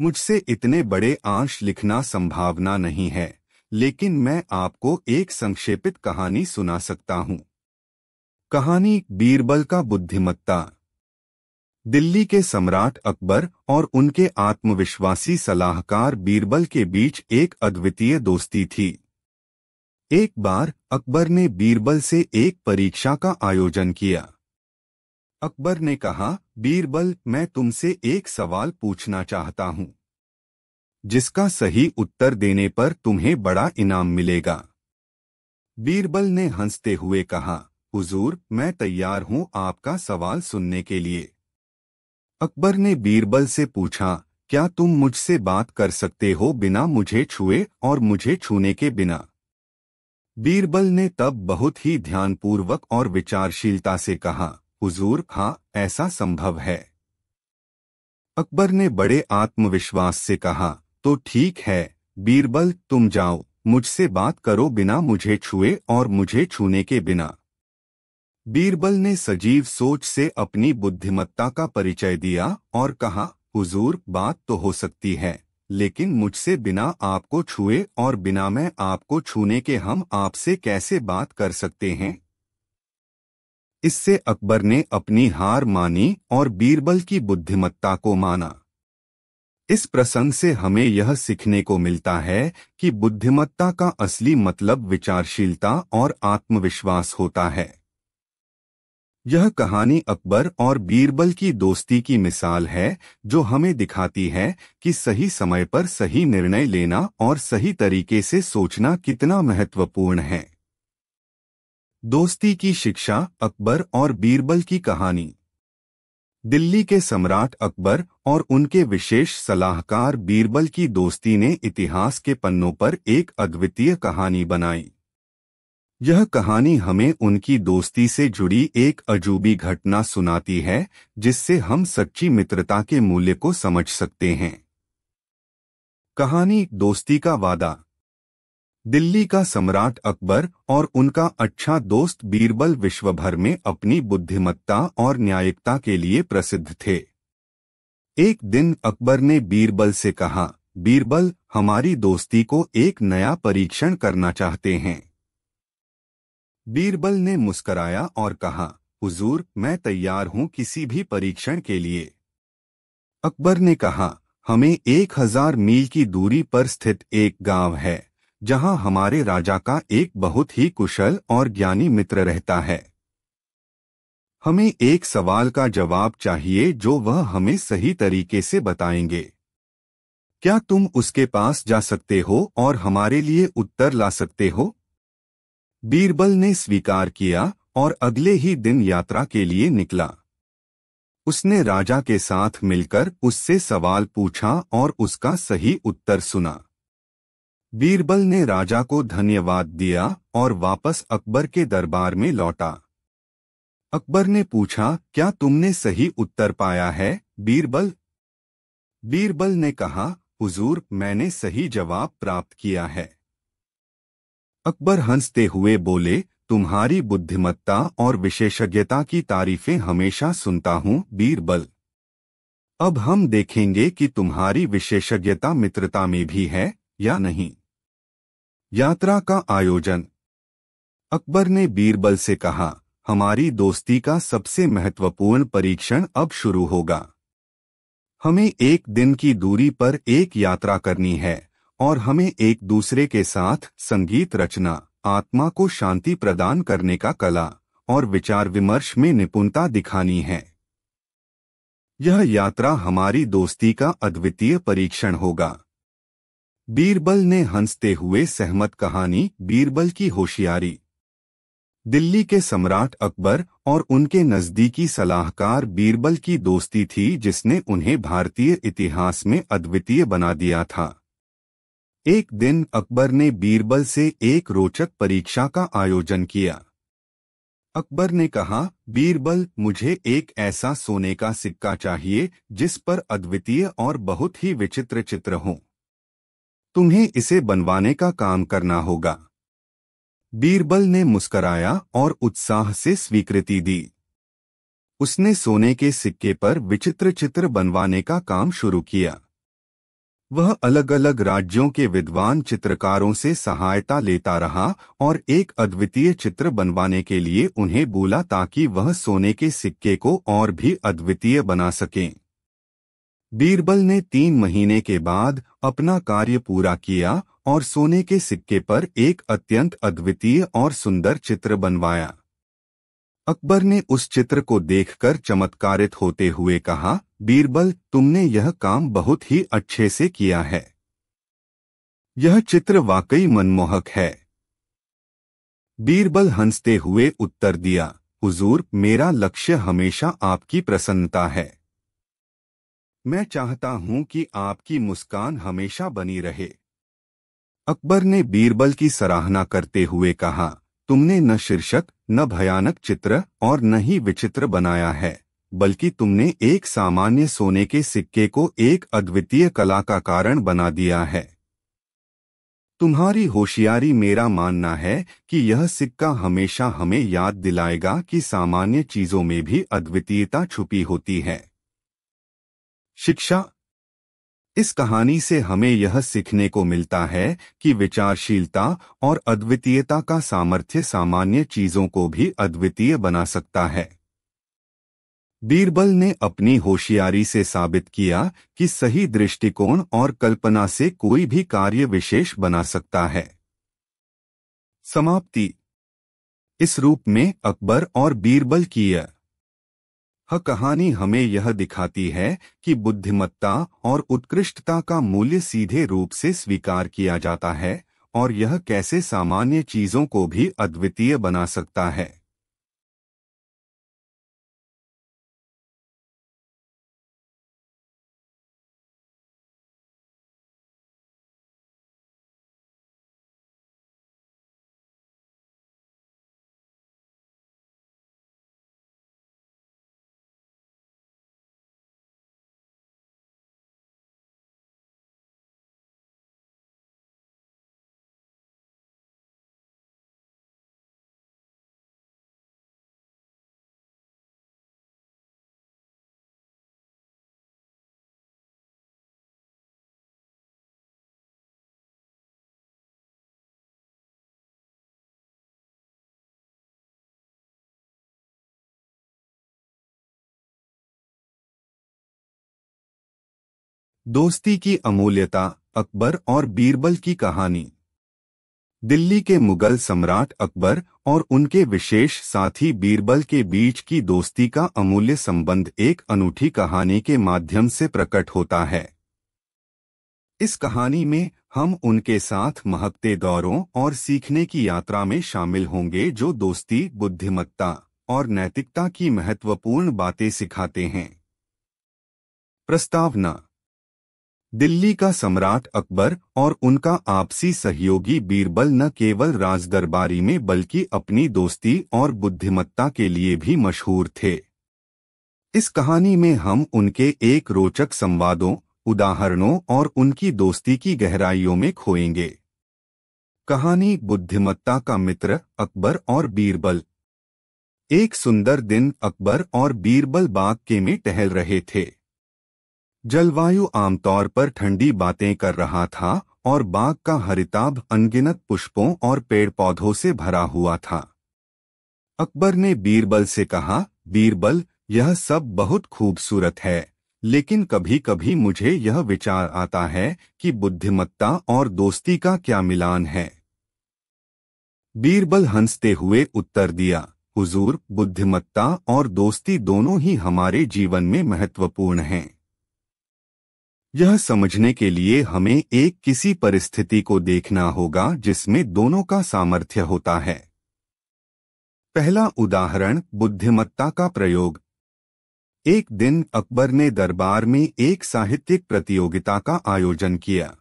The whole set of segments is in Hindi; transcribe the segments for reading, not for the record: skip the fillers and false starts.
मुझसे इतने बड़े अंश लिखना संभावना नहीं है, लेकिन मैं आपको एक संक्षेपित कहानी सुना सकता हूँ। कहानी बीरबल का बुद्धिमत्ता। दिल्ली के सम्राट अकबर और उनके आत्मविश्वासी सलाहकार बीरबल के बीच एक अद्वितीय दोस्ती थी। एक बार अकबर ने बीरबल से एक परीक्षा का आयोजन किया। अकबर ने कहा, बीरबल, मैं तुमसे एक सवाल पूछना चाहता हूं, जिसका सही उत्तर देने पर तुम्हें बड़ा इनाम मिलेगा। बीरबल ने हंसते हुए कहा, हुजूर, मैं तैयार हूं आपका सवाल सुनने के लिए। अकबर ने बीरबल से पूछा, क्या तुम मुझसे बात कर सकते हो बिना मुझे छुए और मुझे छूने के बिना? बीरबल ने तब बहुत ही ध्यानपूर्वक और विचारशीलता से कहा, हुजूर, हाँ, ऐसा संभव है। अकबर ने बड़े आत्मविश्वास से कहा, तो ठीक है बीरबल, तुम जाओ, मुझसे बात करो बिना मुझे छुए और मुझे छूने के बिना। बीरबल ने सजीव सोच से अपनी बुद्धिमत्ता का परिचय दिया और कहा, हुजूर, बात तो हो सकती है, लेकिन मुझसे बिना आपको छुए और बिना मैं आपको छूने के हम आपसे कैसे बात कर सकते हैं? इससे अकबर ने अपनी हार मानी और बीरबल की बुद्धिमत्ता को माना। इस प्रसंग से हमें यह सीखने को मिलता है कि बुद्धिमत्ता का असली मतलब विचारशीलता और आत्मविश्वास होता है। यह कहानी अकबर और बीरबल की दोस्ती की मिसाल है, जो हमें दिखाती है कि सही समय पर सही निर्णय लेना और सही तरीके से सोचना कितना महत्वपूर्ण है। दोस्ती की शिक्षा। अकबर और बीरबल की कहानी। दिल्ली के सम्राट अकबर और उनके विशेष सलाहकार बीरबल की दोस्ती ने इतिहास के पन्नों पर एक अद्वितीय कहानी बनाई। यह कहानी हमें उनकी दोस्ती से जुड़ी एक अजूबी घटना सुनाती है, जिससे हम सच्ची मित्रता के मूल्य को समझ सकते हैं। कहानी दोस्ती का वादा। दिल्ली का सम्राट अकबर और उनका अच्छा दोस्त बीरबल विश्व भर में अपनी बुद्धिमत्ता और न्यायिकता के लिए प्रसिद्ध थे। एक दिन अकबर ने बीरबल से कहा, बीरबल, हमारी दोस्ती को एक नया परीक्षण करना चाहते हैं। बीरबल ने मुस्कराया और कहा, हुजूर, मैं तैयार हूं किसी भी परीक्षण के लिए। अकबर ने कहा, हमें 1000 मील की दूरी पर स्थित एक गांव है, जहां हमारे राजा का एक बहुत ही कुशल और ज्ञानी मित्र रहता है। हमें एक सवाल का जवाब चाहिए जो वह हमें सही तरीके से बताएंगे। क्या तुम उसके पास जा सकते हो और हमारे लिए उत्तर ला सकते हो? बीरबल ने स्वीकार किया और अगले ही दिन यात्रा के लिए निकला। उसने राजा के साथ मिलकर उससे सवाल पूछा और उसका सही उत्तर सुना। बीरबल ने राजा को धन्यवाद दिया और वापस अकबर के दरबार में लौटा। अकबर ने पूछा, क्या तुमने सही उत्तर पाया है, बीरबल? बीरबल ने कहा, हुजूर, मैंने सही जवाब प्राप्त किया है। अकबर हंसते हुए बोले, तुम्हारी बुद्धिमत्ता और विशेषज्ञता की तारीफें हमेशा सुनता हूँ, बीरबल। अब हम देखेंगे कि तुम्हारी विशेषज्ञता मित्रता में भी है या नहीं। यात्रा का आयोजन। अकबर ने बीरबल से कहा, हमारी दोस्ती का सबसे महत्वपूर्ण परीक्षण अब शुरू होगा। हमें एक दिन की दूरी पर एक यात्रा करनी है और हमें एक दूसरे के साथ संगीत रचना, आत्मा को शांति प्रदान करने का कला और विचार विमर्श में निपुणता दिखानी है। यह यात्रा हमारी दोस्ती का अद्वितीय परीक्षण होगा। बीरबल ने हंसते हुए सहमत। कहानी बीरबल की होशियारी। दिल्ली के सम्राट अकबर और उनके नजदीकी सलाहकार बीरबल की दोस्ती थी, जिसने उन्हें भारतीय इतिहास में अद्वितीय बना दिया था। एक दिन अकबर ने बीरबल से एक रोचक परीक्षा का आयोजन किया। अकबर ने कहा, बीरबल, मुझे एक ऐसा सोने का सिक्का चाहिए जिस पर अद्वितीय और बहुत ही विचित्र चित्र हों। तुम्हें इसे बनवाने का काम करना होगा। बीरबल ने मुस्कराया और उत्साह से स्वीकृति दी। उसने सोने के सिक्के पर विचित्र चित्र बनवाने का काम शुरू किया। वह अलग अलग राज्यों के विद्वान चित्रकारों से सहायता लेता रहा और एक अद्वितीय चित्र बनवाने के लिए उन्हें बोला ताकि वह सोने के सिक्के को और भी अद्वितीय बना सकें। बीरबल ने 3 महीने के बाद अपना कार्य पूरा किया और सोने के सिक्के पर एक अत्यंत अद्वितीय और सुंदर चित्र बनवाया। अकबर ने उस चित्र को देखकर चमत्कारित होते हुए कहा, बीरबल, तुमने यह काम बहुत ही अच्छे से किया है। यह चित्र वाकई मनमोहक है। बीरबल हंसते हुए उत्तर दिया, हुजूर, मेरा लक्ष्य हमेशा आपकी प्रसन्नता है। मैं चाहता हूं कि आपकी मुस्कान हमेशा बनी रहे। अकबर ने बीरबल की सराहना करते हुए कहा, तुमने न शीर्षक, न भयानक चित्र और न ही विचित्र बनाया है, बल्कि तुमने एक सामान्य सोने के सिक्के को एक अद्वितीय कला का कारण बना दिया है। तुम्हारी होशियारी, मेरा मानना है कि यह सिक्का हमेशा हमें याद दिलाएगा कि सामान्य चीजों में भी अद्वितीयता छुपी होती है। शिक्षा। इस कहानी से हमें यह सीखने को मिलता है कि विचारशीलता और अद्वितीयता का सामर्थ्य सामान्य चीजों को भी अद्वितीय बना सकता है। बीरबल ने अपनी होशियारी से साबित किया कि सही दृष्टिकोण और कल्पना से कोई भी कार्य विशेष बना सकता है। समाप्ति। इस रूप में अकबर और बीरबल की यह कहानी हमें यह दिखाती है कि बुद्धिमत्ता और उत्कृष्टता का मूल्य सीधे रूप से स्वीकार किया जाता है और यह कैसे सामान्य चीजों को भी अद्वितीय बना सकता है। दोस्ती की अमूल्यता। अकबर और बीरबल की कहानी। दिल्ली के मुगल सम्राट अकबर और उनके विशेष साथी बीरबल के बीच की दोस्ती का अमूल्य संबंध एक अनूठी कहानी के माध्यम से प्रकट होता है। इस कहानी में हम उनके साथ महकते दौरों और सीखने की यात्रा में शामिल होंगे जो दोस्ती, बुद्धिमत्ता और नैतिकता की महत्वपूर्ण बातें सिखाते हैं। प्रस्तावना। दिल्ली का सम्राट अकबर और उनका आपसी सहयोगी बीरबल न केवल राजदरबारी में बल्कि अपनी दोस्ती और बुद्धिमत्ता के लिए भी मशहूर थे। इस कहानी में हम उनके एक रोचक संवादों, उदाहरणों और उनकी दोस्ती की गहराइयों में खोएंगे। कहानी बुद्धिमत्ता का मित्र, अकबर और बीरबल। एक सुंदर दिन अकबर और बीरबल बाग के में टहल रहे थे। जलवायु आमतौर पर ठंडी बातें कर रहा था और बाग का हरिताभ अनगिनत पुष्पों और पेड़ पौधों से भरा हुआ था। अकबर ने बीरबल से कहा, बीरबल, यह सब बहुत खूबसूरत है, लेकिन कभी कभी मुझे यह विचार आता है कि बुद्धिमत्ता और दोस्ती का क्या मिलान है। बीरबल हंसते हुए उत्तर दिया, हुजूर, बुद्धिमत्ता और दोस्ती दोनों ही हमारे जीवन में महत्वपूर्ण हैं। यह समझने के लिए हमें एक किसी परिस्थिति को देखना होगा जिसमें दोनों का सामर्थ्य होता है। पहला उदाहरण, बुद्धिमत्ता का प्रयोग। एक दिन अकबर ने दरबार में एक साहित्यिक प्रतियोगिता का आयोजन किया।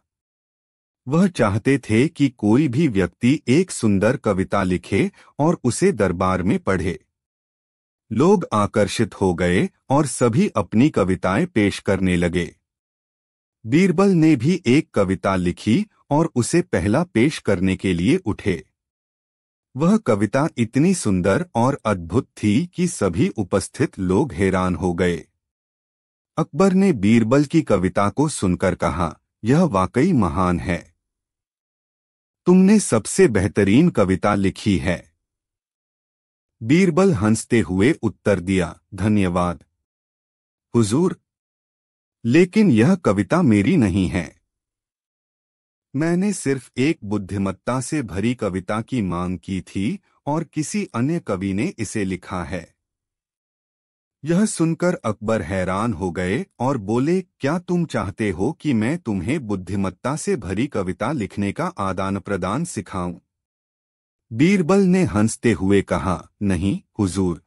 वह चाहते थे कि कोई भी व्यक्ति एक सुंदर कविता लिखे और उसे दरबार में पढ़े। लोग आकर्षित हो गए और सभी अपनी कविताएं पेश करने लगे। बीरबल ने भी एक कविता लिखी और उसे पहला पेश करने के लिए उठे। वह कविता इतनी सुंदर और अद्भुत थी कि सभी उपस्थित लोग हैरान हो गए। अकबर ने बीरबल की कविता को सुनकर कहा, यह वाकई महान है। तुमने सबसे बेहतरीन कविता लिखी है। बीरबल हंसते हुए उत्तर दिया, धन्यवाद हुजूर, लेकिन यह कविता मेरी नहीं है। मैंने सिर्फ एक बुद्धिमत्ता से भरी कविता की मांग की थी और किसी अन्य कवि ने इसे लिखा है। यह सुनकर अकबर हैरान हो गए और बोले, क्या तुम चाहते हो कि मैं तुम्हें बुद्धिमत्ता से भरी कविता लिखने का आदान प्रदान सिखाऊं? बीरबल ने हंसते हुए कहा, नहीं हुजूर,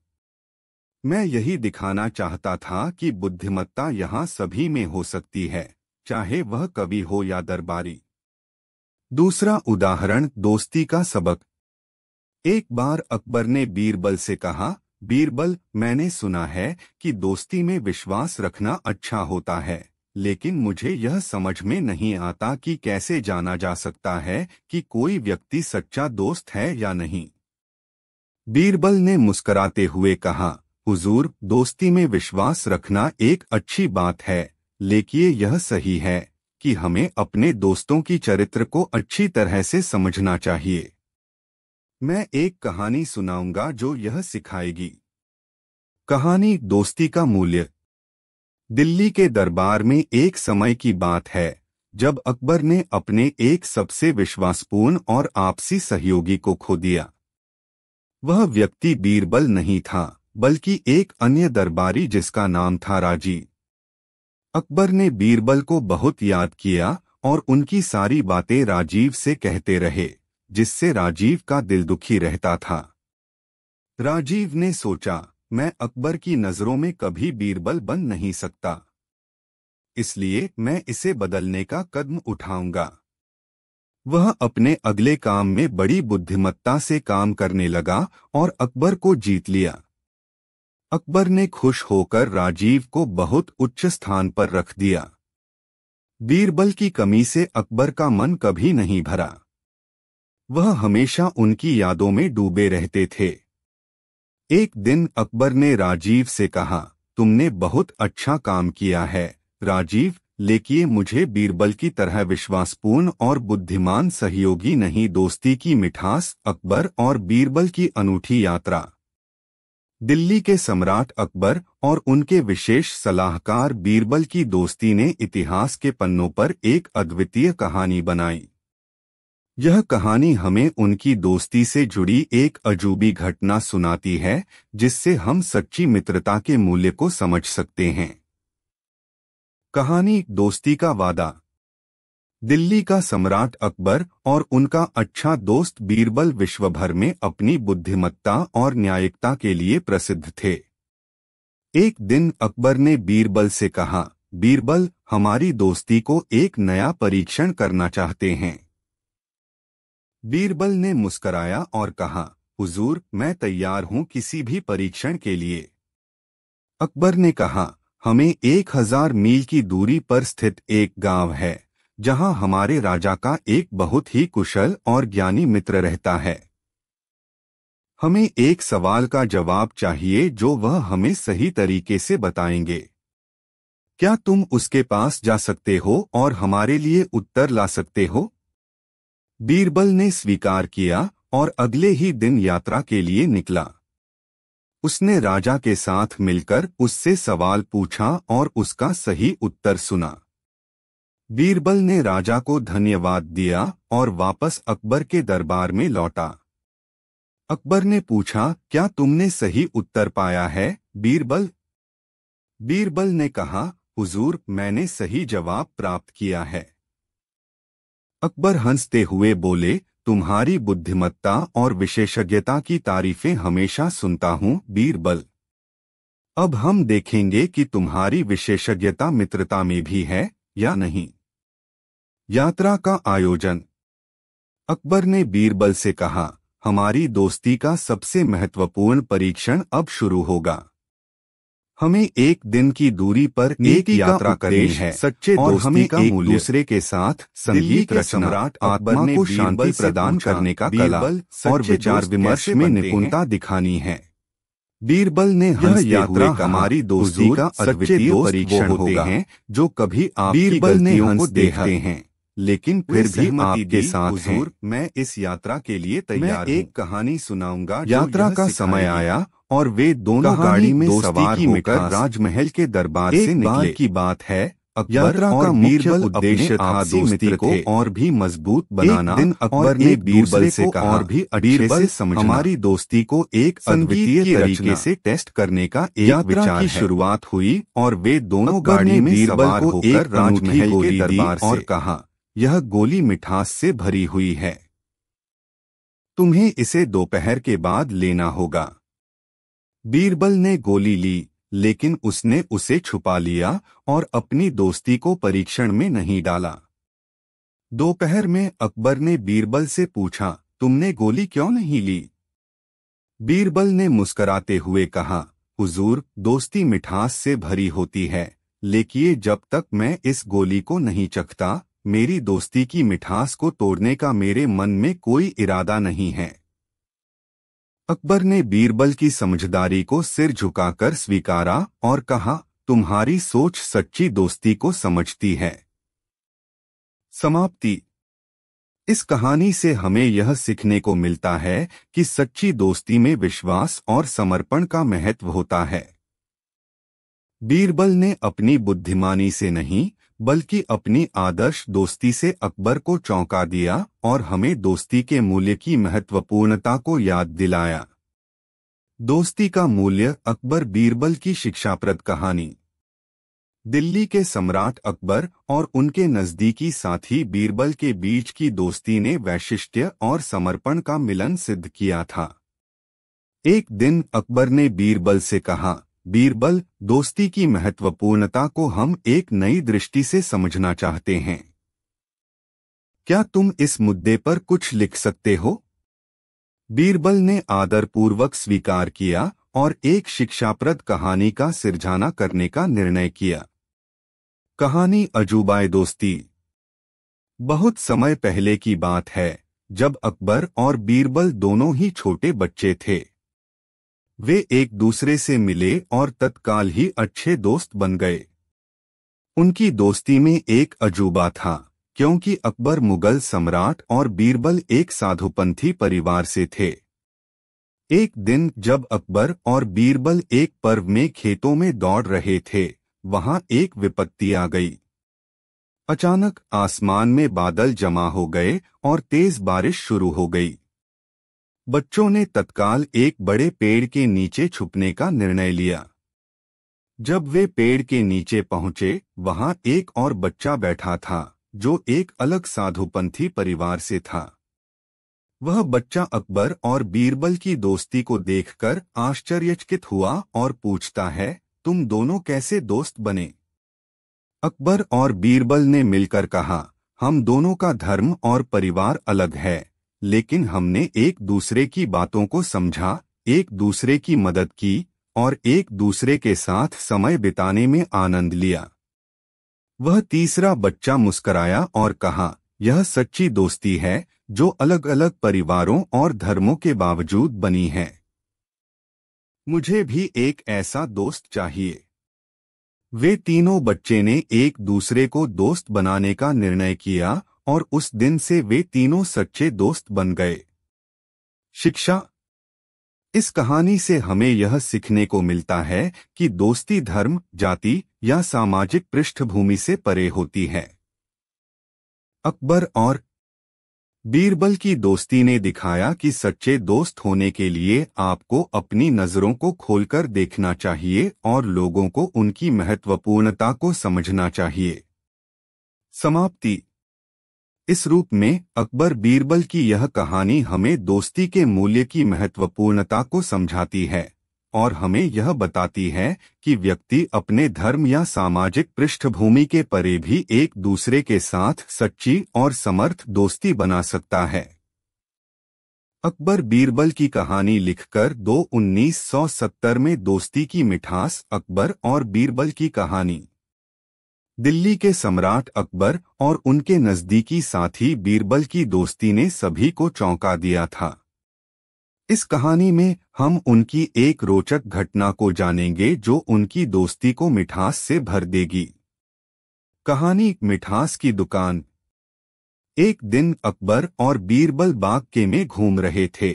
मैं यही दिखाना चाहता था कि बुद्धिमत्ता यहाँ सभी में हो सकती है, चाहे वह कवि हो या दरबारी। दूसरा उदाहरण, दोस्ती का सबक। एक बार अकबर ने बीरबल से कहा, बीरबल, मैंने सुना है कि दोस्ती में विश्वास रखना अच्छा होता है, लेकिन मुझे यह समझ में नहीं आता कि कैसे जाना जा सकता है कि कोई व्यक्ति सच्चा दोस्त है या नहीं। बीरबल ने मुस्कुराते हुए कहा, हुजूर, दोस्ती में विश्वास रखना एक अच्छी बात है, लेकिन यह सही है कि हमें अपने दोस्तों की चरित्र को अच्छी तरह से समझना चाहिए। मैं एक कहानी सुनाऊंगा जो यह सिखाएगी। कहानी, दोस्ती का मूल्य। दिल्ली के दरबार में एक समय की बात है जब अकबर ने अपने एक सबसे विश्वासपूर्ण और आपसी सहयोगी को खो दिया। वह व्यक्ति बीरबल नहीं था, बल्कि एक अन्य दरबारी जिसका नाम था राजीव। अकबर ने बीरबल को बहुत याद किया और उनकी सारी बातें राजीव से कहते रहे, जिससे राजीव का दिल दुखी रहता था। राजीव ने सोचा, मैं अकबर की नजरों में कभी बीरबल बन नहीं सकता, इसलिए मैं इसे बदलने का कदम उठाऊंगा। वह अपने अगले काम में बड़ी बुद्धिमत्ता से काम करने लगा और अकबर को जीत लिया। अकबर ने खुश होकर राजीव को बहुत उच्च स्थान पर रख दिया। बीरबल की कमी से अकबर का मन कभी नहीं भरा। वह हमेशा उनकी यादों में डूबे रहते थे। एक दिन अकबर ने राजीव से कहा, तुमने बहुत अच्छा काम किया है राजीव, लेकिन मुझे बीरबल की तरह विश्वासपूर्ण और बुद्धिमान सहयोगी नहीं। दोस्ती की मिठास। अकबर और बीरबल की अनूठी यात्रा। दिल्ली के सम्राट अकबर और उनके विशेष सलाहकार बीरबल की दोस्ती ने इतिहास के पन्नों पर एक अद्वितीय कहानी बनाई। यह कहानी हमें उनकी दोस्ती से जुड़ी एक अजूबी घटना सुनाती है, जिससे हम सच्ची मित्रता के मूल्य को समझ सकते हैं। कहानी, दोस्ती का वादा। दिल्ली का सम्राट अकबर और उनका अच्छा दोस्त बीरबल विश्व भर में अपनी बुद्धिमत्ता और न्यायिकता के लिए प्रसिद्ध थे। एक दिन अकबर ने बीरबल से कहा, बीरबल, हमारी दोस्ती को एक नया परीक्षण करना चाहते हैं। बीरबल ने मुस्कराया और कहा, हुजूर, मैं तैयार हूं किसी भी परीक्षण के लिए। अकबर ने कहा, हमें 1000 मील की दूरी पर स्थित एक गांव है जहां हमारे राजा का एक बहुत ही कुशल और ज्ञानी मित्र रहता है। हमें एक सवाल का जवाब चाहिए जो वह हमें सही तरीके से बताएंगे। क्या तुम उसके पास जा सकते हो और हमारे लिए उत्तर ला सकते हो? बीरबल ने स्वीकार किया और अगले ही दिन यात्रा के लिए निकला। उसने राजा के साथ मिलकर उससे सवाल पूछा और उसका सही उत्तर सुना। बीरबल ने राजा को धन्यवाद दिया और वापस अकबर के दरबार में लौटा। अकबर ने पूछा, क्या तुमने सही उत्तर पाया है बीरबल? बीरबल ने कहा, हुजूर, मैंने सही जवाब प्राप्त किया है। अकबर हंसते हुए बोले, तुम्हारी बुद्धिमत्ता और विशेषज्ञता की तारीफें हमेशा सुनता हूं बीरबल। अब हम देखेंगे कि तुम्हारी विशेषज्ञता मित्रता में भी है या नहीं। यात्रा का आयोजन। अकबर ने बीरबल से कहा, हमारी दोस्ती का सबसे महत्वपूर्ण परीक्षण अब शुरू होगा। हमें एक दिन की दूरी पर एक यात्रा करनी है, सच्चे और हमें एक दूसरे के साथ संगीत रचना, सम्राट आत्मा को शांति प्रदान करने का कला और विचार विमर्श में निपुणता दिखानी है। बीरबल ने हंसते हुए कहा, हमारी दोस्ती का अद्वितीय परीक्षण होगा जो कभी आपकी गलतियों को देखते हैं लेकिन फिर भी आपके साथ हैं। मैं इस यात्रा के लिए तैयार हूँ। एक कहानी सुनाऊंगा। यात्रा का समय आया और वे दोनों गाड़ी में सवार होकर राजमहल के दरबार से निकले। की बात है, यात्रा का बीरबल उद्देश्य था दोस्ती को और भी मजबूत बनाना। एक दिन अकबर ने बीरबल से कहा, और भी अच्छे से समझना, हमारी दोस्ती को एक अद्वितीय तरीके से टेस्ट करने का एक विचार की शुरुआत हुई और वे दोनों गाड़ी में सवार होकर राजमहल के दरबार और कहा, यह गोली मिठास से भरी हुई है, तुम्हें इसे दोपहर के बाद लेना होगा। बीरबल ने गोली ली, लेकिन उसने उसे छुपा लिया और अपनी दोस्ती को परीक्षण में नहीं डाला। दोपहर में अकबर ने बीरबल से पूछा, तुमने गोली क्यों नहीं ली? बीरबल ने मुस्कुराते हुए कहा, हुजूर, दोस्ती मिठास से भरी होती है, लेकिन जब तक मैं इस गोली को नहीं चखता, मेरी दोस्ती की मिठास को तोड़ने का मेरे मन में कोई इरादा नहीं है। अकबर ने बीरबल की समझदारी को सिर झुकाकर स्वीकारा और कहा, तुम्हारी सोच सच्ची दोस्ती को समझती है। समाप्ति। इस कहानी से हमें यह सीखने को मिलता है कि सच्ची दोस्ती में विश्वास और समर्पण का महत्व होता है। बीरबल ने अपनी बुद्धिमानी से नहीं बल्कि अपनी आदर्श दोस्ती से अकबर को चौंका दिया और हमें दोस्ती के मूल्य की महत्वपूर्णता को याद दिलाया। दोस्ती का मूल्य, अकबर बीरबल की शिक्षाप्रद कहानी। दिल्ली के सम्राट अकबर और उनके नजदीकी साथी बीरबल के बीच की दोस्ती ने वैशिष्ट्य और समर्पण का मिलन सिद्ध किया था। एक दिन अकबर ने बीरबल से कहा, बीरबल, दोस्ती की महत्वपूर्णता को हम एक नई दृष्टि से समझना चाहते हैं। क्या तुम इस मुद्दे पर कुछ लिख सकते हो? बीरबल ने आदरपूर्वक स्वीकार किया और एक शिक्षाप्रद कहानी का सिरजाना करने का निर्णय किया। कहानी अजूबाए दोस्ती। बहुत समय पहले की बात है, जब अकबर और बीरबल दोनों ही छोटे बच्चे थे। वे एक दूसरे से मिले और तत्काल ही अच्छे दोस्त बन गए। उनकी दोस्ती में एक अजूबा था, क्योंकि अकबर मुगल सम्राट और बीरबल एक साधुपंथी परिवार से थे। एक दिन जब अकबर और बीरबल एक पर्व में खेतों में दौड़ रहे थे, वहां एक विपत्ति आ गई। अचानक आसमान में बादल जमा हो गए और तेज बारिश शुरू हो गई। बच्चों ने तत्काल एक बड़े पेड़ के नीचे छुपने का निर्णय लिया। जब वे पेड़ के नीचे पहुंचे, वहां एक और बच्चा बैठा था जो एक अलग साधुपंथी परिवार से था। वह बच्चा अकबर और बीरबल की दोस्ती को देखकर आश्चर्यचकित हुआ और पूछता है, तुम दोनों कैसे दोस्त बने? अकबर और बीरबल ने मिलकर कहा, हम दोनों का धर्म और परिवार अलग है, लेकिन हमने एक दूसरे की बातों को समझा, एक दूसरे की मदद की और एक दूसरे के साथ समय बिताने में आनंद लिया। वह तीसरा बच्चा मुस्कराया और कहा, यह सच्ची दोस्ती है जो अलग अलग परिवारों और धर्मों के बावजूद बनी है। मुझे भी एक ऐसा दोस्त चाहिए। वे तीनों बच्चे ने एक दूसरे को दोस्त बनाने का निर्णय किया और उस दिन से वे तीनों सच्चे दोस्त बन गए। शिक्षा। इस कहानी से हमें यह सीखने को मिलता है कि दोस्ती धर्म, जाति या सामाजिक पृष्ठभूमि से परे होती है। अकबर और बीरबल की दोस्ती ने दिखाया कि सच्चे दोस्त होने के लिए आपको अपनी नजरों को खोलकर देखना चाहिए और लोगों को उनकी महत्वपूर्णता को समझना चाहिए। समाप्ति। इस रूप में अकबर बीरबल की यह कहानी हमें दोस्ती के मूल्य की महत्वपूर्णता को समझाती है और हमें यह बताती है कि व्यक्ति अपने धर्म या सामाजिक पृष्ठभूमि के परे भी एक दूसरे के साथ सच्ची और समर्थ दोस्ती बना सकता है। अकबर बीरबल की कहानी लिखकर 1970 में दोस्ती की मिठास। अकबर और बीरबल की कहानी। दिल्ली के सम्राट अकबर और उनके नजदीकी साथी बीरबल की दोस्ती ने सभी को चौंका दिया था। इस कहानी में हम उनकी एक रोचक घटना को जानेंगे जो उनकी दोस्ती को मिठास से भर देगी। कहानी मिठास की दुकान। एक दिन अकबर और बीरबल बाग के में घूम रहे थे।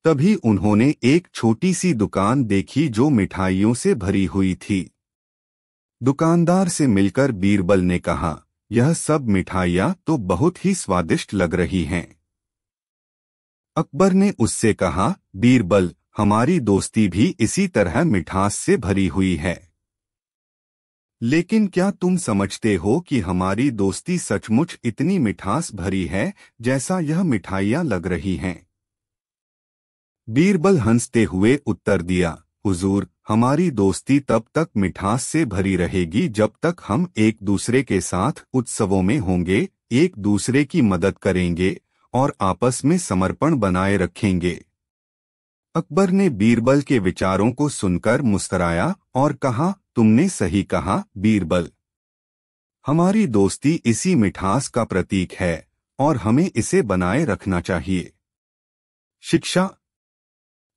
तभी उन्होंने एक छोटी सी दुकान देखी जो मिठाइयों से भरी हुई थी। दुकानदार से मिलकर बीरबल ने कहा, यह सब मिठाइयाँ तो बहुत ही स्वादिष्ट लग रही हैं। अकबर ने उससे कहा, बीरबल, हमारी दोस्ती भी इसी तरह मिठास से भरी हुई है। लेकिन क्या तुम समझते हो कि हमारी दोस्ती सचमुच इतनी मिठास भरी है जैसा यह मिठाइयाँ लग रही हैं? बीरबल हंसते हुए उत्तर दिया, हुजूर, हमारी दोस्ती तब तक मिठास से भरी रहेगी जब तक हम एक दूसरे के साथ उत्सवों में होंगे, एक दूसरे की मदद करेंगे और आपस में समर्पण बनाए रखेंगे। अकबर ने बीरबल के विचारों को सुनकर मुस्कराया और कहा, तुमने सही कहा बीरबल। हमारी दोस्ती इसी मिठास का प्रतीक है और हमें इसे बनाए रखना चाहिए। शिक्षा।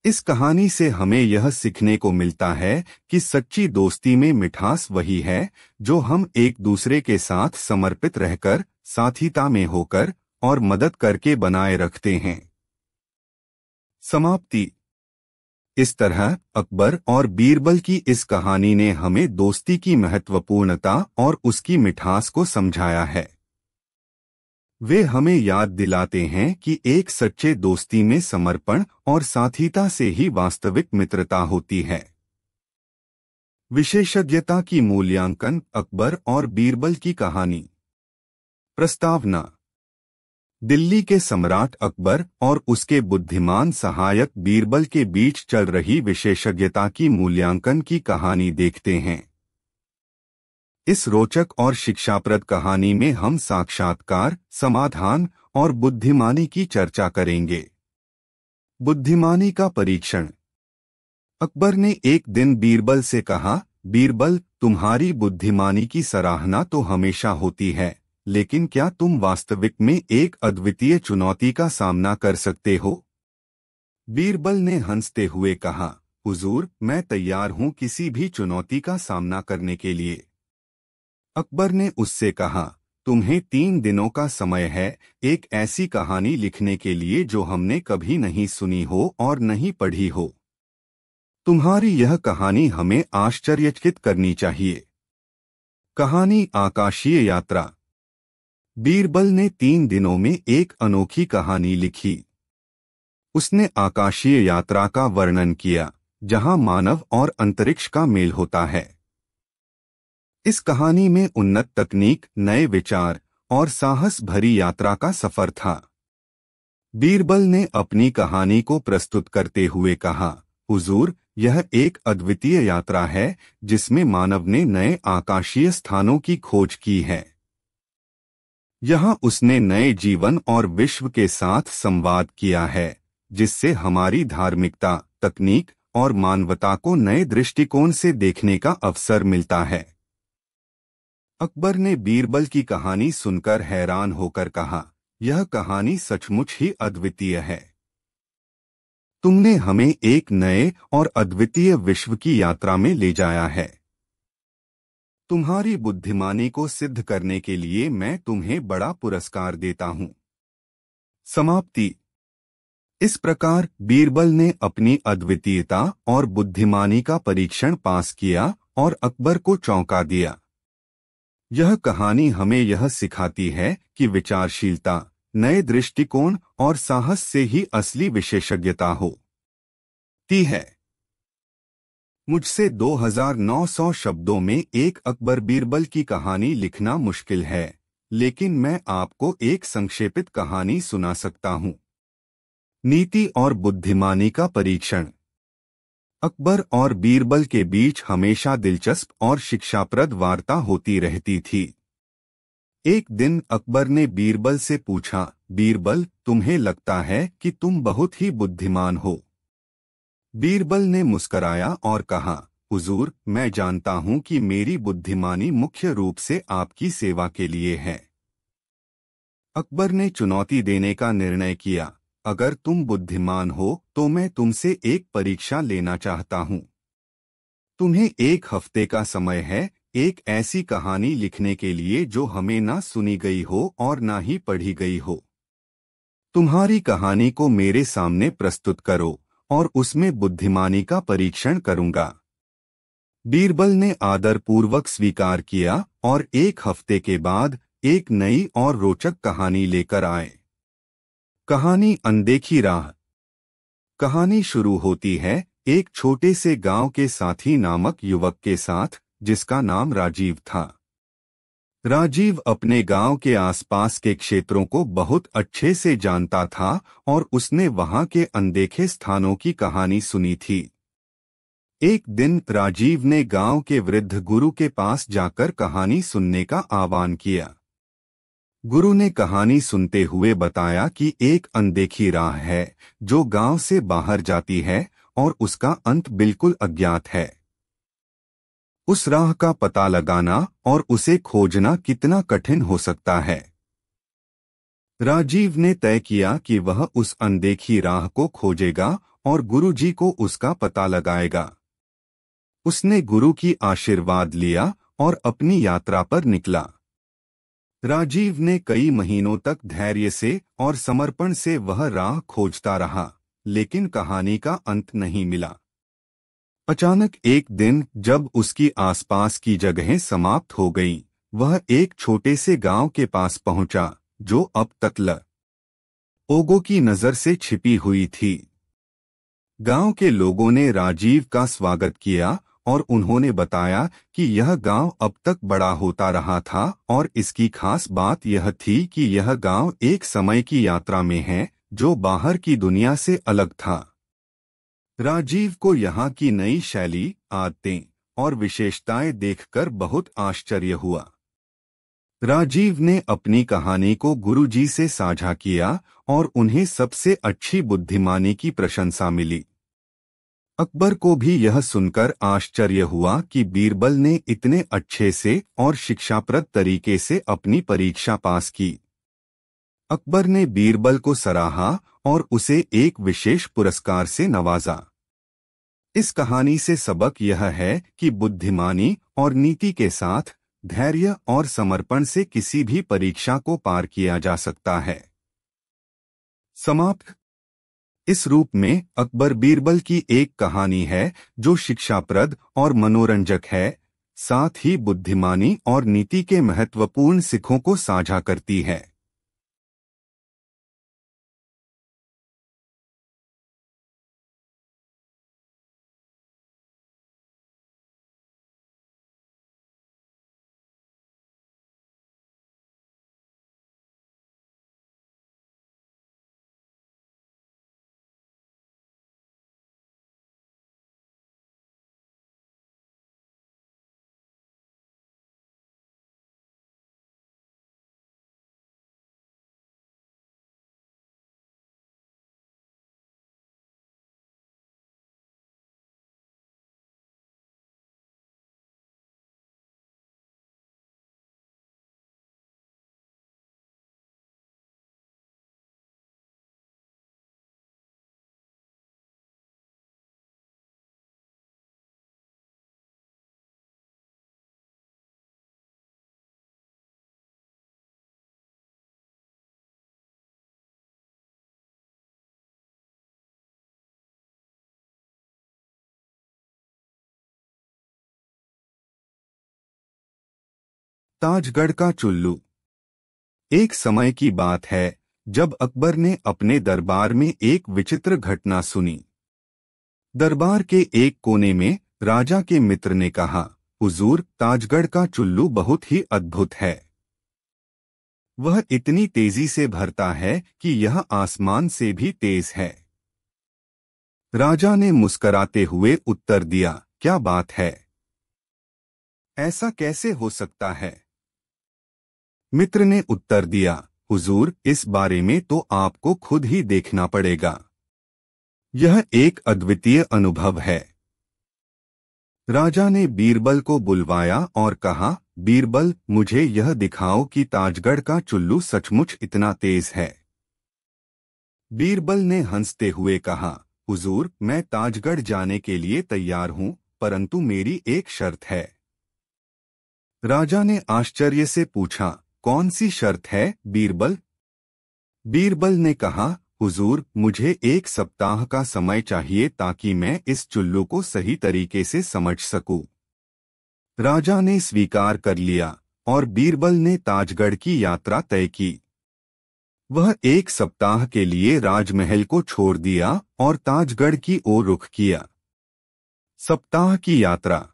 इस कहानी से हमें यह सीखने को मिलता है कि सच्ची दोस्ती में मिठास वही है जो हम एक दूसरे के साथ समर्पित रहकर, साथीता में होकर और मदद करके बनाए रखते हैं। समाप्ति। इस तरह अकबर और बीरबल की इस कहानी ने हमें दोस्ती की महत्वपूर्णता और उसकी मिठास को समझाया है। वे हमें याद दिलाते हैं कि एक सच्चे दोस्ती में समर्पण और साथीता से ही वास्तविक मित्रता होती है। विशेषज्ञता की मूल्यांकन। अकबर और बीरबल की कहानी। प्रस्तावना। दिल्ली के सम्राट अकबर और उसके बुद्धिमान सहायक बीरबल के बीच चल रही विशेषज्ञता की मूल्यांकन की कहानी देखते हैं। इस रोचक और शिक्षाप्रद कहानी में हम साक्षात्कार, समाधान और बुद्धिमानी की चर्चा करेंगे। बुद्धिमानी का परीक्षण। अकबर ने एक दिन बीरबल से कहा, बीरबल, तुम्हारी बुद्धिमानी की सराहना तो हमेशा होती है, लेकिन क्या तुम वास्तविक में एक अद्वितीय चुनौती का सामना कर सकते हो? बीरबल ने हंसते हुए कहा, हुजूर, मैं तैयार हूं किसी भी चुनौती का सामना करने के लिए। अकबर ने उससे कहा, तुम्हें 3 दिनों का समय है एक ऐसी कहानी लिखने के लिए जो हमने कभी नहीं सुनी हो और नहीं पढ़ी हो। तुम्हारी यह कहानी हमें आश्चर्यचकित करनी चाहिए। कहानी आकाशीय यात्रा। बीरबल ने 3 दिनों में एक अनोखी कहानी लिखी। उसने आकाशीय यात्रा का वर्णन किया, जहां मानव और अंतरिक्ष का मेल होता है। इस कहानी में उन्नत तकनीक, नए विचार और साहस भरी यात्रा का सफर था। बीरबल ने अपनी कहानी को प्रस्तुत करते हुए कहा, हुजूर, यह एक अद्वितीय यात्रा है जिसमें मानव ने नए आकाशीय स्थानों की खोज की है। यहाँ उसने नए जीवन और विश्व के साथ संवाद किया है, जिससे हमारी धार्मिकता, तकनीक और मानवता को नए दृष्टिकोण से देखने का अवसर मिलता है। अकबर ने बीरबल की कहानी सुनकर हैरान होकर कहा, यह कहानी सचमुच ही अद्वितीय है। तुमने हमें एक नए और अद्वितीय विश्व की यात्रा में ले जाया है। तुम्हारी बुद्धिमानी को सिद्ध करने के लिए मैं तुम्हें बड़ा पुरस्कार देता हूँ। समाप्ति। इस प्रकार बीरबल ने अपनी अद्वितीयता और बुद्धिमानी का परीक्षण पास किया और अकबर को चौंका दिया। यह कहानी हमें यह सिखाती है कि विचारशीलता, नए दृष्टिकोण और साहस से ही असली विशेषज्ञता होती है। मुझसे 2900 शब्दों में एक अकबर बीरबल की कहानी लिखना मुश्किल है, लेकिन मैं आपको एक संक्षेपित कहानी सुना सकता हूँ। नीति और बुद्धिमानी का परीक्षण। अकबर और बीरबल के बीच हमेशा दिलचस्प और शिक्षाप्रद वार्ता होती रहती थी। एक दिन अकबर ने बीरबल से पूछा, बीरबल, तुम्हें लगता है कि तुम बहुत ही बुद्धिमान हो? बीरबल ने मुस्कराया और कहा, हुजूर, मैं जानता हूं कि मेरी बुद्धिमानी मुख्य रूप से आपकी सेवा के लिए है। अकबर ने चुनौती देने का निर्णय किया, अगर तुम बुद्धिमान हो तो मैं तुमसे एक परीक्षा लेना चाहता हूँ। तुम्हें 1 हफ्ते का समय है एक ऐसी कहानी लिखने के लिए जो हमें ना सुनी गई हो और ना ही पढ़ी गई हो। तुम्हारी कहानी को मेरे सामने प्रस्तुत करो और उसमें बुद्धिमानी का परीक्षण करूंगा। बीरबल ने आदरपूर्वक स्वीकार किया और 1 हफ्ते के बाद एक नई और रोचक कहानी लेकर आए। कहानी अनदेखी राह। कहानी शुरू होती है एक छोटे से गांव के साथी नामक युवक के साथ, जिसका नाम राजीव था। राजीव अपने गांव के आसपास के क्षेत्रों को बहुत अच्छे से जानता था और उसने वहां के अनदेखे स्थानों की कहानी सुनी थी। एक दिन राजीव ने गांव के वृद्ध गुरु के पास जाकर कहानी सुनने का आह्वान किया। गुरु ने कहानी सुनते हुए बताया कि एक अनदेखी राह है जो गांव से बाहर जाती है और उसका अंत बिल्कुल अज्ञात है। उस राह का पता लगाना और उसे खोजना कितना कठिन हो सकता है। राजीव ने तय किया कि वह उस अनदेखी राह को खोजेगा और गुरुजी को उसका पता लगाएगा। उसने गुरु की आशीर्वाद लिया और अपनी यात्रा पर निकला। राजीव ने कई महीनों तक धैर्य से और समर्पण से वह राह खोजता रहा, लेकिन कहानी का अंत नहीं मिला। अचानक एक दिन जब उसकी आसपास की जगहें समाप्त हो गईं, वह एक छोटे से गांव के पास पहुंचा जो अब तक लोगों की नजर से छिपी हुई थी। गांव के लोगों ने राजीव का स्वागत किया और उन्होंने बताया कि यह गांव अब तक बड़ा होता रहा था और इसकी खास बात यह थी कि यह गांव एक समय की यात्रा में है जो बाहर की दुनिया से अलग था। राजीव को यहाँ की नई शैली, आदतें और विशेषताएं देखकर बहुत आश्चर्य हुआ। राजीव ने अपनी कहानी को गुरुजी से साझा किया और उन्हें सबसे अच्छी बुद्धिमानी की प्रशंसा मिली। अकबर को भी यह सुनकर आश्चर्य हुआ कि बीरबल ने इतने अच्छे से और शिक्षाप्रद तरीके से अपनी परीक्षा पास की। अकबर ने बीरबल को सराहा और उसे एक विशेष पुरस्कार से नवाजा। इस कहानी से सबक यह है कि बुद्धिमानी और नीति के साथ धैर्य और समर्पण से किसी भी परीक्षा को पार किया जा सकता है। समाप्त। इस रूप में अकबर बीरबल की एक कहानी है जो शिक्षाप्रद और मनोरंजक है, साथ ही बुद्धिमानी और नीति के महत्वपूर्ण सिखों को साझा करती है। ताजगढ़ का चुल्लू। एक समय की बात है जब अकबर ने अपने दरबार में एक विचित्र घटना सुनी। दरबार के एक कोने में राजा के मित्र ने कहा, हुजूर, ताजगढ़ का चुल्लू बहुत ही अद्भुत है। वह इतनी तेजी से भरता है कि यह आसमान से भी तेज है। राजा ने मुस्कराते हुए उत्तर दिया, क्या बात है? ऐसा कैसे हो सकता है? मित्र ने उत्तर दिया, हुजूर, इस बारे में तो आपको खुद ही देखना पड़ेगा। यह एक अद्वितीय अनुभव है। राजा ने बीरबल को बुलवाया और कहा, बीरबल, मुझे यह दिखाओ कि ताजगढ़ का चुल्लू सचमुच इतना तेज है। बीरबल ने हंसते हुए कहा, हुजूर, मैं ताजगढ़ जाने के लिए तैयार हूं, परंतु मेरी एक शर्त है। राजा ने आश्चर्य से पूछा, कौन सी शर्त है, बीरबल? बीरबल ने कहा, हुजूर, मुझे 1 सप्ताह का समय चाहिए ताकि मैं इस चुल्लू को सही तरीके से समझ सकूं। राजा ने स्वीकार कर लिया और बीरबल ने ताजगढ़ की यात्रा तय की। वह 1 सप्ताह के लिए राजमहल को छोड़ दिया और ताजगढ़ की ओर रुख किया। सप्ताह की यात्रा।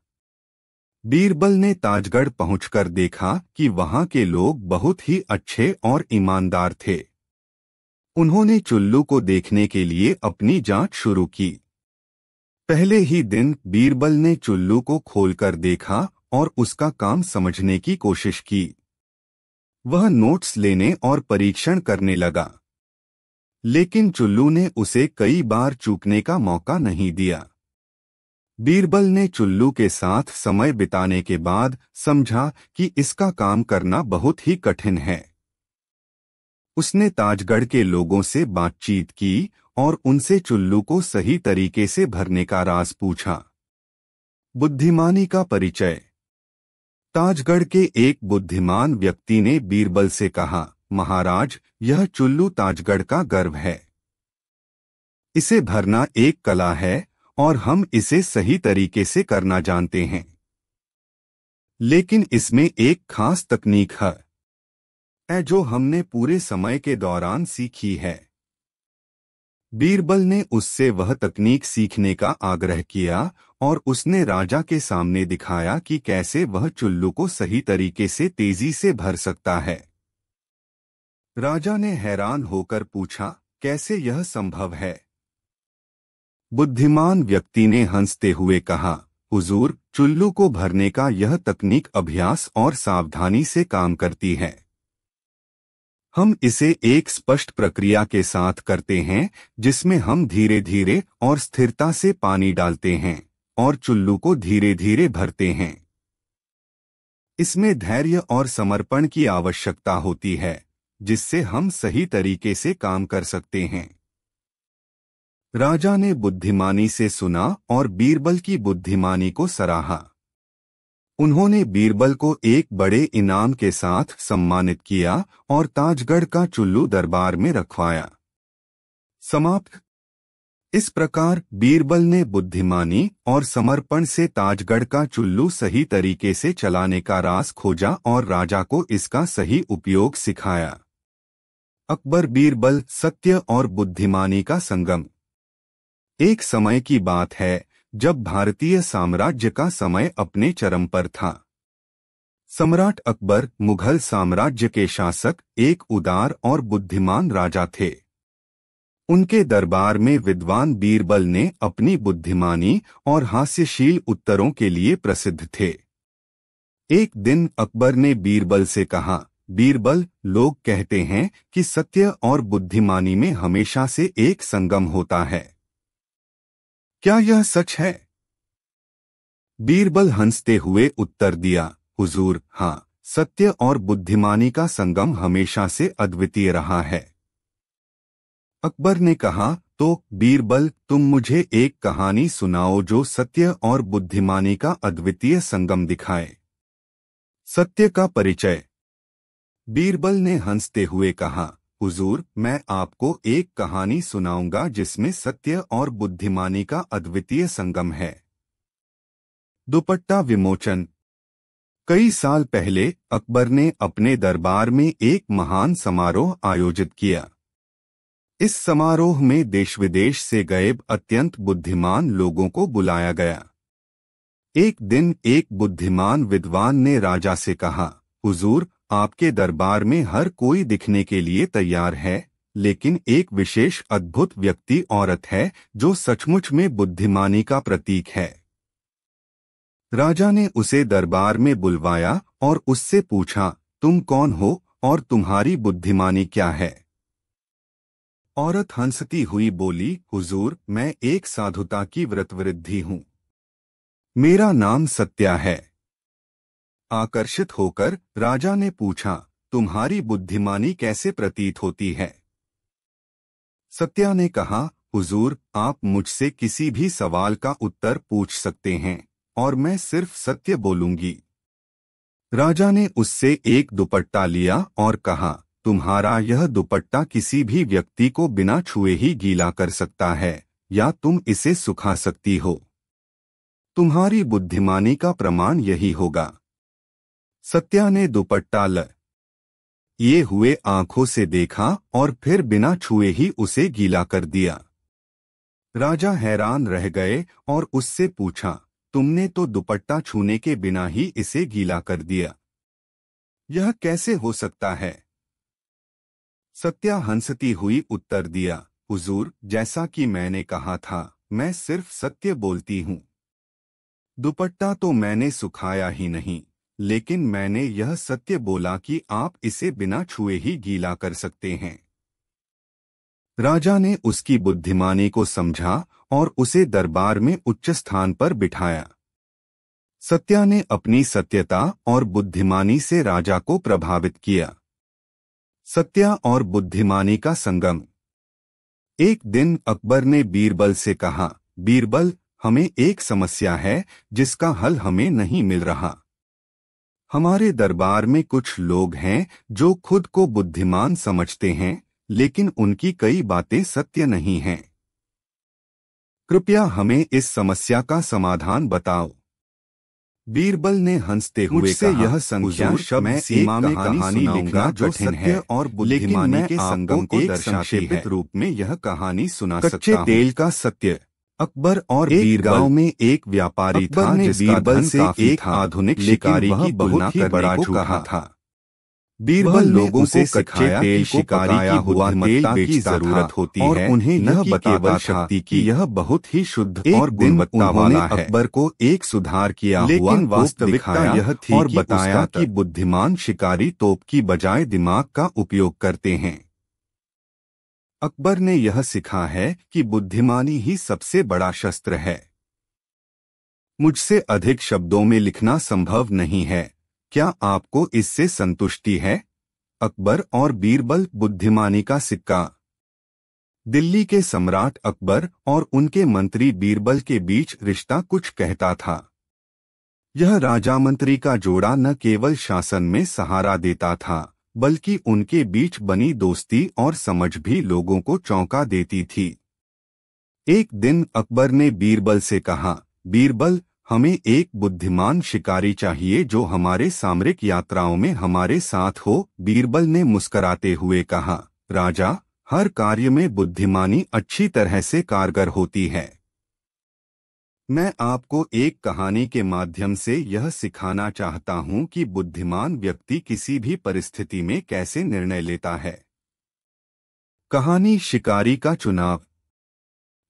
बीरबल ने ताजगढ़ पहुंचकर देखा कि वहां के लोग बहुत ही अच्छे और ईमानदार थे। उन्होंने चुल्लू को देखने के लिए अपनी जांच शुरू की। पहले ही दिन बीरबल ने चुल्लू को खोलकर देखा और उसका काम समझने की कोशिश की। वह नोट्स लेने और परीक्षण करने लगा, लेकिन चुल्लू ने उसे कई बार चूकने का मौका नहीं दिया। बीरबल ने चुल्लू के साथ समय बिताने के बाद समझा कि इसका काम करना बहुत ही कठिन है। उसने ताजगढ़ के लोगों से बातचीत की और उनसे चुल्लू को सही तरीके से भरने का राज पूछा। बुद्धिमानी का परिचय। ताजगढ़ के एक बुद्धिमान व्यक्ति ने बीरबल से कहा, महाराज, यह चुल्लू ताजगढ़ का गर्व है। इसे भरना एक कला है और हम इसे सही तरीके से करना जानते हैं। लेकिन इसमें एक खास तकनीक है जो हमने पूरे समय के दौरान सीखी है। बीरबल ने उससे वह तकनीक सीखने का आग्रह किया और उसने राजा के सामने दिखाया कि कैसे वह चुल्लू को सही तरीके से तेजी से भर सकता है। राजा ने हैरान होकर पूछा, कैसे यह संभव है? बुद्धिमान व्यक्ति ने हंसते हुए कहा, हुजूर, चुल्लू को भरने का यह तकनीक अभ्यास और सावधानी से काम करती है। हम इसे एक स्पष्ट प्रक्रिया के साथ करते हैं, जिसमें हम धीरे धीरे और स्थिरता से पानी डालते हैं और चुल्लू को धीरे धीरे भरते हैं। इसमें धैर्य और समर्पण की आवश्यकता होती है, जिससे हम सही तरीके से काम कर सकते हैं। राजा ने बुद्धिमानी से सुना और बीरबल की बुद्धिमानी को सराहा। उन्होंने बीरबल को एक बड़े इनाम के साथ सम्मानित किया और ताजगढ़ का चुल्लू दरबार में रखवाया। समाप्त। इस प्रकार बीरबल ने बुद्धिमानी और समर्पण से ताजगढ़ का चुल्लू सही तरीके से चलाने का राज खोजा और राजा को इसका सही उपयोग सिखाया। अकबर बीरबल सत्य और बुद्धिमानी का संगम। एक समय की बात है जब भारतीय साम्राज्य का समय अपने चरम पर था। सम्राट अकबर मुगल साम्राज्य के शासक एक उदार और बुद्धिमान राजा थे। उनके दरबार में विद्वान बीरबल ने अपनी बुद्धिमानी और हास्यशील उत्तरों के लिए प्रसिद्ध थे। एक दिन अकबर ने बीरबल से कहा, बीरबल, लोग कहते हैं कि सत्य और बुद्धिमानी में हमेशा से एक संगम होता है। क्या यह सच है? बीरबल हंसते हुए उत्तर दिया, हुजूर, हाँ, सत्य और बुद्धिमानी का संगम हमेशा से अद्वितीय रहा है। अकबर ने कहा, तो बीरबल, तुम मुझे एक कहानी सुनाओ जो सत्य और बुद्धिमानी का अद्वितीय संगम दिखाए। सत्य का परिचय। बीरबल ने हंसते हुए कहा, हुजूर, मैं आपको एक कहानी सुनाऊंगा जिसमें सत्य और बुद्धिमानी का अद्वितीय संगम है। दुपट्टा विमोचन। कई साल पहले अकबर ने अपने दरबार में एक महान समारोह आयोजित किया। इस समारोह में देश विदेश से गए अत्यंत बुद्धिमान लोगों को बुलाया गया। एक दिन एक बुद्धिमान विद्वान ने राजा से कहा, हुजूर, आपके दरबार में हर कोई दिखने के लिए तैयार है, लेकिन एक विशेष अद्भुत व्यक्ति औरत है जो सचमुच में बुद्धिमानी का प्रतीक है। राजा ने उसे दरबार में बुलवाया और उससे पूछा, तुम कौन हो और तुम्हारी बुद्धिमानी क्या है? औरत हंसती हुई बोली, हुजूर, मैं एक साधुता की व्रतवृद्धि हूँ। मेरा नाम सत्या है। आकर्षित होकर राजा ने पूछा, तुम्हारी बुद्धिमानी कैसे प्रतीत होती है? सत्या ने कहा, हुजूर, आप मुझसे किसी भी सवाल का उत्तर पूछ सकते हैं और मैं सिर्फ सत्य बोलूंगी। राजा ने उससे एक दुपट्टा लिया और कहा, तुम्हारा यह दुपट्टा किसी भी व्यक्ति को बिना छुए ही गीला कर सकता है या तुम इसे सुखा सकती हो। तुम्हारी बुद्धिमानी का प्रमाण यही होगा। सत्या ने दुपट्टा ये हुए आंखों से देखा और फिर बिना छुए ही उसे गीला कर दिया। राजा हैरान रह गए और उससे पूछा, तुमने तो दुपट्टा छूने के बिना ही इसे गीला कर दिया, यह कैसे हो सकता है? सत्या हंसती हुई उत्तर दिया, हुजूर, जैसा कि मैंने कहा था, मैं सिर्फ सत्य बोलती हूँ। दुपट्टा तो मैंने सुखाया ही नहीं, लेकिन मैंने यह सत्य बोला कि आप इसे बिना छुए ही गीला कर सकते हैं। राजा ने उसकी बुद्धिमानी को समझा और उसे दरबार में उच्च स्थान पर बिठाया। सत्या ने अपनी सत्यता और बुद्धिमानी से राजा को प्रभावित किया। सत्या और बुद्धिमानी का संगम। एक दिन अकबर ने बीरबल से कहा, बीरबल, हमें एक समस्या है जिसका हल हमें नहीं मिल रहा। हमारे दरबार में कुछ लोग हैं जो खुद को बुद्धिमान समझते हैं, लेकिन उनकी कई बातें सत्य नहीं हैं। कृपया हमें इस समस्या का समाधान बताओ। बीरबल ने हंसते हुए कहा, यह संख्या शब्द सीमा में कहानी लिखना जो सत्य और बुद्धिमानी के संगम को संक्षेपित रूप में यह कहानी सुना सकता हूँ। कच्चे तेल का सत्य। अकबर और बीरबल में एक व्यापारी था जिसका धन से एक आधुनिक शिकारी की तुलना करने को कहा था। बीरबल लोगों से कच्चे तेल शिकारी की बुद्धिमत्ता की जरूरत होती है और उन्हें यह बताता शक्ति की यह बहुत ही शुद्ध और गुणवत्ता वाला है। अकबर को एक सुधार किया लेकिन वास्तविकता यह थी और बताया कि बुद्धिमान शिकारी तोप की बजाय दिमाग का उपयोग करते हैं। अकबर ने यह सिखा है कि बुद्धिमानी ही सबसे बड़ा शस्त्र है। मुझसे अधिक शब्दों में लिखना संभव नहीं है, क्या आपको इससे संतुष्टि है? अकबर और बीरबल, बुद्धिमानी का सिक्का। दिल्ली के सम्राट अकबर और उनके मंत्री बीरबल के बीच रिश्ता कुछ कहता था। यह राजा मंत्री का जोड़ा न केवल शासन में सहारा देता था, बल्कि उनके बीच बनी दोस्ती और समझ भी लोगों को चौंका देती थी। एक दिन अकबर ने बीरबल से कहा, बीरबल, हमें एक बुद्धिमान शिकारी चाहिए जो हमारे सामरिक यात्राओं में हमारे साथ हो। बीरबल ने मुस्कराते हुए कहा, राजा, हर कार्य में बुद्धिमानी अच्छी तरह से कारगर होती है। मैं आपको एक कहानी के माध्यम से यह सिखाना चाहता हूं कि बुद्धिमान व्यक्ति किसी भी परिस्थिति में कैसे निर्णय लेता है। कहानी शिकारी का चुनाव।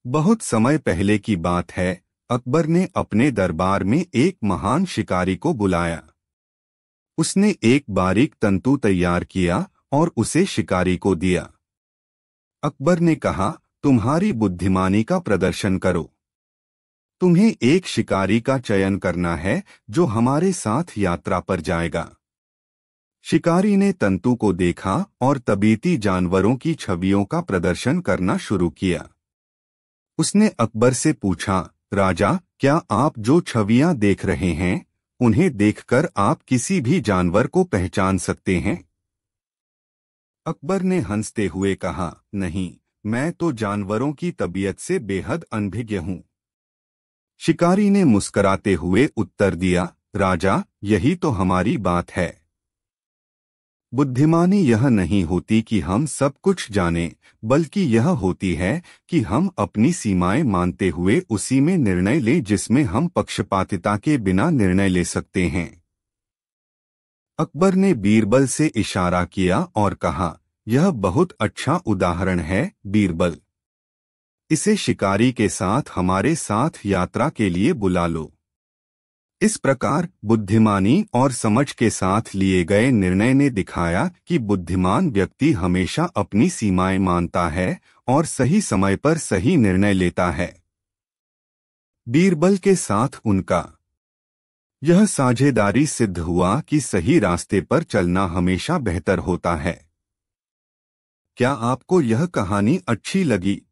बहुत समय पहले की बात है। अकबर ने अपने दरबार में एक महान शिकारी को बुलाया। उसने एक बारीक तंतु तैयार किया और उसे शिकारी को दिया। अकबर ने कहा, तुम्हारी बुद्धिमानी का प्रदर्शन करो। तुम्हें एक शिकारी का चयन करना है जो हमारे साथ यात्रा पर जाएगा। शिकारी ने तंतु को देखा और तबीती जानवरों की छवियों का प्रदर्शन करना शुरू किया। उसने अकबर से पूछा, राजा, क्या आप जो छवियां देख रहे हैं, उन्हें देखकर आप किसी भी जानवर को पहचान सकते हैं? अकबर ने हंसते हुए कहा, नहीं, मैं तो जानवरों की तबीयत से बेहद अनभिज्ञ हूं। शिकारी ने मुस्कराते हुए उत्तर दिया, राजा, यही तो हमारी बात है। बुद्धिमानी यह नहीं होती कि हम सब कुछ जानें, बल्कि यह होती है कि हम अपनी सीमाएं मानते हुए उसी में निर्णय लें जिसमें हम पक्षपातिता के बिना निर्णय ले सकते हैं। अकबर ने बीरबल से इशारा किया और कहा, यह बहुत अच्छा उदाहरण है बीरबल। इसे शिकारी के साथ हमारे साथ यात्रा के लिए बुला लो। इस प्रकार बुद्धिमानी और समझ के साथ लिए गए निर्णय ने दिखाया कि बुद्धिमान व्यक्ति हमेशा अपनी सीमाएं मानता है और सही समय पर सही निर्णय लेता है। बीरबल के साथ उनका यह साझेदारी सिद्ध हुआ कि सही रास्ते पर चलना हमेशा बेहतर होता है। क्या आपको यह कहानी अच्छी लगी?